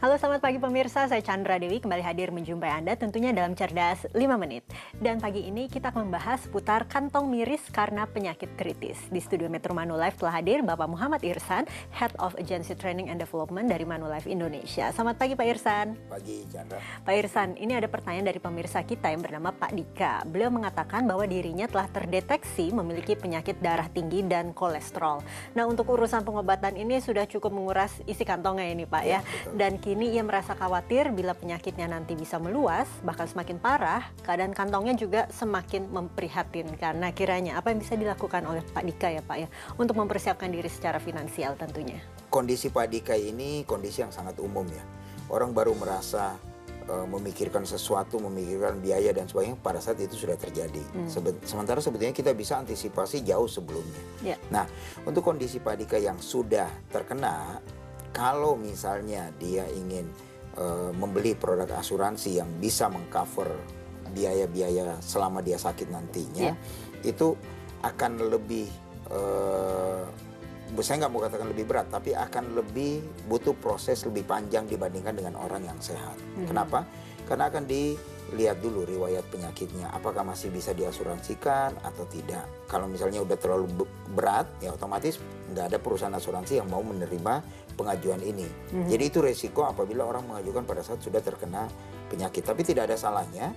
Halo selamat pagi pemirsa, saya Chandra Dewi kembali hadir menjumpai Anda tentunya dalam Cerdas 5 Menit. Dan pagi ini kita akan membahas seputar kantong miris karena penyakit kritis. Di studio Metro Manulife telah hadir Bapak Muhammad Irsan, Head of Agency Training and Development dari Manulife Indonesia. Selamat pagi Pak Irsan. Pagi Chandra. Pak Irsan, ini ada pertanyaan dari pemirsa kita yang bernama Pak Dika. Beliau mengatakan bahwa dirinya telah terdeteksi memiliki penyakit darah tinggi dan kolesterol. Nah untuk urusan pengobatan ini sudah cukup menguras isi kantongnya ini Pak ya. Dan kini ia merasa khawatir bila penyakitnya nanti bisa meluas, bahkan semakin parah, keadaan kantongnya juga semakin memprihatinkan. Nah kiranya apa yang bisa dilakukan oleh Pak Dika ya Pak ya, untuk mempersiapkan diri secara finansial tentunya? Kondisi Pak Dika ini kondisi yang sangat umum ya. Orang baru merasa memikirkan sesuatu, memikirkan biaya dan sebagainya pada saat itu sudah terjadi. Sementara sebetulnya kita bisa antisipasi jauh sebelumnya. Yeah. Nah untuk kondisi Pak Dika yang sudah terkena, kalau misalnya dia ingin membeli produk asuransi yang bisa mengcover biaya-biaya selama dia sakit nantinya, itu akan lebih, saya nggak mau katakan lebih berat, tapi akan lebih butuh proses lebih panjang dibandingkan dengan orang yang sehat. Kenapa? Karena akan dilihat dulu riwayat penyakitnya, apakah masih bisa diasuransikan atau tidak. Kalau misalnya udah terlalu berat, ya otomatis nggak ada perusahaan asuransi yang mau menerima pengajuan ini. Jadi itu resiko apabila orang mengajukan pada saat sudah terkena penyakit. Tapi tidak ada salahnya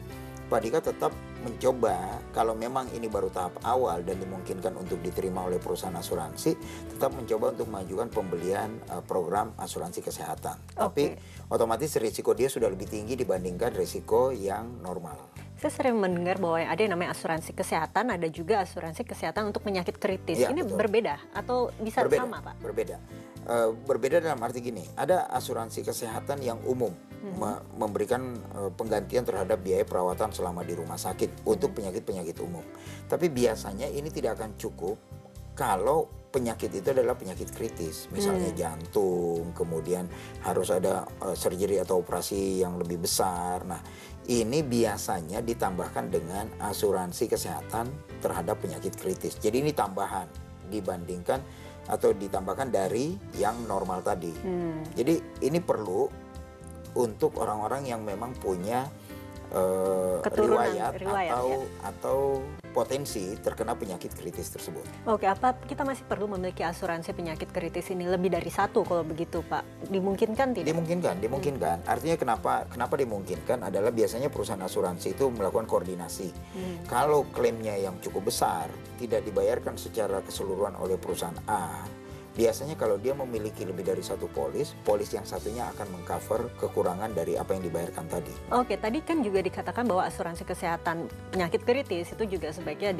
Pak Dika tetap mencoba, kalau memang ini baru tahap awal dan dimungkinkan untuk diterima oleh perusahaan asuransi, tetap mencoba untuk mengajukan pembelian program asuransi kesehatan. Tapi otomatis risiko dia sudah lebih tinggi dibandingkan risiko yang normal. Saya sering mendengar bahwa ada yang namanya asuransi kesehatan, ada juga asuransi kesehatan untuk penyakit kritis. Ya, ini betul. Berbeda atau bisa sama Pak? Berbeda. Berbeda dalam arti gini, ada asuransi kesehatan yang umum, memberikan penggantian terhadap biaya perawatan selama di rumah sakit untuk penyakit-penyakit umum. Tapi biasanya ini tidak akan cukup kalau penyakit itu adalah penyakit kritis, misalnya jantung, kemudian harus ada surgery atau operasi yang lebih besar. Nah, ini biasanya ditambahkan dengan asuransi kesehatan terhadap penyakit kritis. Jadi ini tambahan dibandingkan atau ditambahkan dari yang normal tadi. Jadi ini perlu untuk orang-orang yang memang punya riwayat atau potensi terkena penyakit kritis tersebut. Oke, apa kita masih perlu memiliki asuransi penyakit kritis ini lebih dari satu kalau begitu Pak? Dimungkinkan tidak? Dimungkinkan. Artinya kenapa dimungkinkan adalah biasanya perusahaan asuransi itu melakukan koordinasi. Kalau klaimnya yang cukup besar tidak dibayarkan secara keseluruhan oleh perusahaan A, biasanya kalau dia memiliki lebih dari satu polis yang satunya akan mengcover kekurangan dari apa yang dibayarkan tadi. Oke, tadi kan juga dikatakan bahwa asuransi kesehatan penyakit kritis itu juga sebaiknya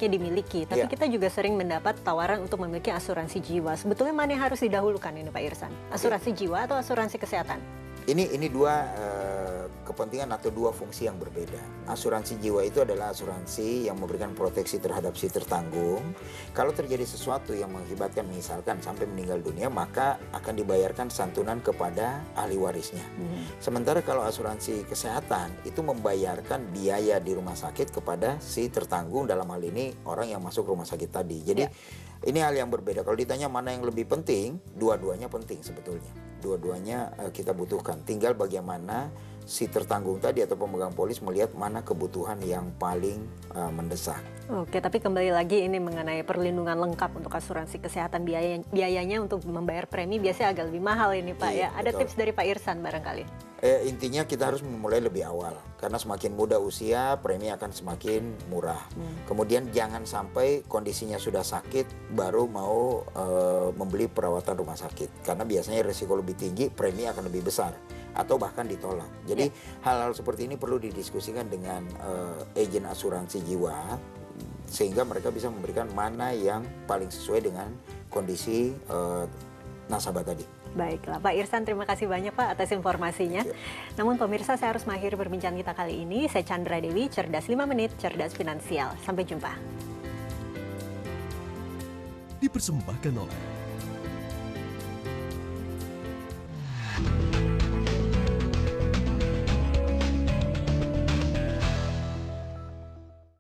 dimiliki. Tapi kita juga sering mendapat tawaran untuk memiliki asuransi jiwa. Sebetulnya mana yang harus didahulukan ini Pak Irsan? Asuransi jiwa atau asuransi kesehatan? Ini dua kepentingan atau dua fungsi yang berbeda. Asuransi jiwa itu adalah asuransi yang memberikan proteksi terhadap si tertanggung. Kalau terjadi sesuatu yang mengakibatkan misalkan sampai meninggal dunia, maka akan dibayarkan santunan kepada ahli warisnya. Sementara kalau asuransi kesehatan itu membayarkan biaya di rumah sakit kepada si tertanggung, dalam hal ini orang yang masuk rumah sakit tadi. Jadi ini hal yang berbeda. Kalau ditanya mana yang lebih penting, dua-duanya penting sebetulnya. Dua-duanya kita butuhkan. Tinggal bagaimana si tertanggung tadi atau pemegang polis melihat mana kebutuhan yang paling mendesak. Oke, tapi kembali lagi ini mengenai perlindungan lengkap untuk asuransi kesehatan, biayanya untuk membayar premi biasanya agak lebih mahal ini Pak ya. Ada tips dari Pak Irsan barangkali? Intinya kita harus memulai lebih awal, karena semakin muda usia premi akan semakin murah. Kemudian jangan sampai kondisinya sudah sakit baru mau membeli perawatan rumah sakit, karena biasanya risiko lebih tinggi, premi akan lebih besar atau bahkan ditolak. Jadi hal-hal seperti ini perlu didiskusikan dengan agen asuransi jiwa sehingga mereka bisa memberikan mana yang paling sesuai dengan kondisi nasabah tadi. Baiklah, Pak Irsan, terima kasih banyak Pak atas informasinya. Namun pemirsa, saya harus mengakhiri perbincangan kita kali ini. Saya Chandra Dewi, Cerdas 5 Menit, Cerdas Finansial. Sampai jumpa. Dipersembahkan oleh